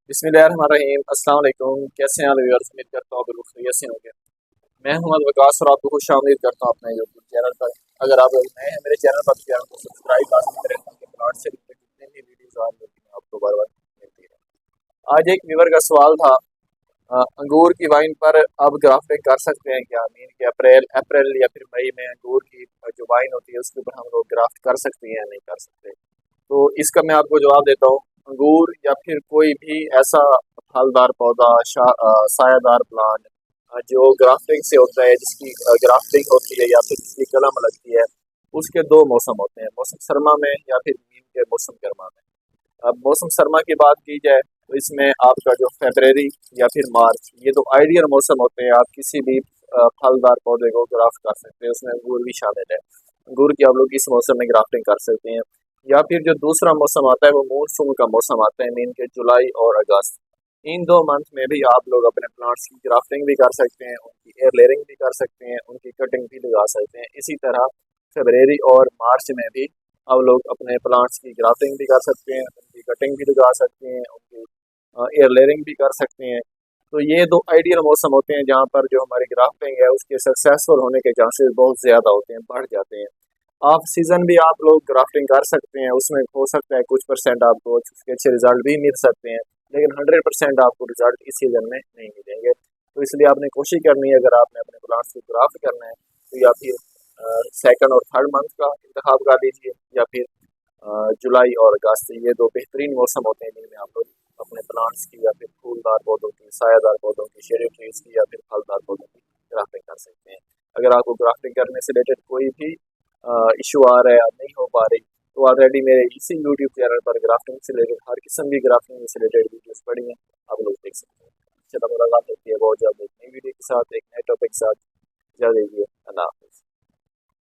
बिस्मिल्लाहिर्रहमानिर्रहीम। अस्सलाम वालेकुम। कैसे हैं आप व्यूअर्स? उम्मीद करता हूँ बिल्कुल खैरियत से होंगे। मैं मोहम्मद वकास और आपको खुश आमदीद करता हूँ अपने यूट्यूब चैनल पर। अगर आप लोग नए हैं मेरे चैनल पर, चैनल को सब्सक्राइब लाजमी करें ताकि प्लाट से रिलेटेड जितने भी वीडियोज़ आ रही होती हैं आपको बार बार मिलती है। आज एक व्यूअर का सवाल था, अंगूर की वाइन पर अब ग्राफ्टिंग कर सकते हैं क्या? मीन कि अप्रैल अप्रैल या फिर मई में अंगूर की जो वाइन होती है उसके ऊपर हम लोग ग्राफ्ट कर सकते हैं या नहीं कर सकते? तो इसका मैं आपको जवाब देता हूँ। अंगूर या फिर कोई भी ऐसा फलदार पौधा, सायादार प्लांट जो ग्राफ्टिंग से होता है, जिसकी ग्राफ्टिंग होती है या फिर जिसकी कलम लगती है, उसके दो मौसम होते हैं, मौसम सरमा में या फिर मीन के मौसम गर्मा में। अब मौसम सरमा की बात की जाए तो इसमें आपका जो फरवरी या फिर मार्च, ये तो आइडियल मौसम होते हैं। आप किसी भी फलदार पौधे को ग्राफ्ट कर सकते हैं, उसमें अंगूर भी शामिल है। अंगूर की आप लोग इस मौसम में ग्राफ्टिंग कर सकते हैं। या फिर जो दूसरा मौसम आता है वो मानसून का मौसम आता है, मीन के जुलाई और अगस्त। इन दो मंथ में भी आप लोग अपने प्लांट्स की ग्राफ्टिंग भी कर सकते हैं, उनकी एयर लेयरिंग भी कर सकते हैं, उनकी कटिंग भी लगा सकते हैं। इसी तरह फरवरी और मार्च में भी आप लोग अपने प्लांट्स की ग्राफ्टिंग भी कर सकते हैं, उनकी कटिंग भी लगा सकते हैं, उनकी एयर लेयरिंग भी कर सकते हैं। तो ये दो आइडियल मौसम होते हैं जहाँ पर जो हमारी ग्राफ्टिंग है उसके सक्सेसफुल होने के चांसेस बहुत ज़्यादा होते हैं, बढ़ जाते हैं। ऑफ सीज़न भी आप लोग ग्राफ्टिंग कर सकते हैं, उसमें हो सकता है कुछ परसेंट आपको उसके अच्छे रिजल्ट भी मिल सकते हैं, लेकिन 100% आपको रिजल्ट इस सीज़न में नहीं मिलेंगे। तो इसलिए आपने कोशिश करनी है, अगर आपने अपने प्लांट्स को ग्राफ्ट करना है तो या फिर सेकंड और थर्ड मंथ का इंतखाब कर लीजिए, या फिर जुलाई और अगस्त। ये दो बेहतरीन मौसम होते हैं जिनमें आप लोग अपने प्लांट्स की या फिर फूलदार पौधों की, सायादार पौधों की, शेरी ट्रीज की या फिर फलदार पौधों की ग्राफ्टिंग कर सकते हैं। अगर आपको ग्राफ्टिंग करने से रिलेटेड कोई भी इशू आ रहा है, नहीं हो पा रही, तो ऑलरेडी मेरे इसी यूट्यूब चैनल पर ग्राफ्टिंग से रिलेटेड हर किस्म की ग्राफ्टिंग से रिलेटेड वीडियोस पड़ी हैं, आप लोग देख सकते हैं। चलो, मुलाकात होती है बहुत जल्द एक नई वीडियो के साथ, एक नए टॉपिक के साथ। जल्द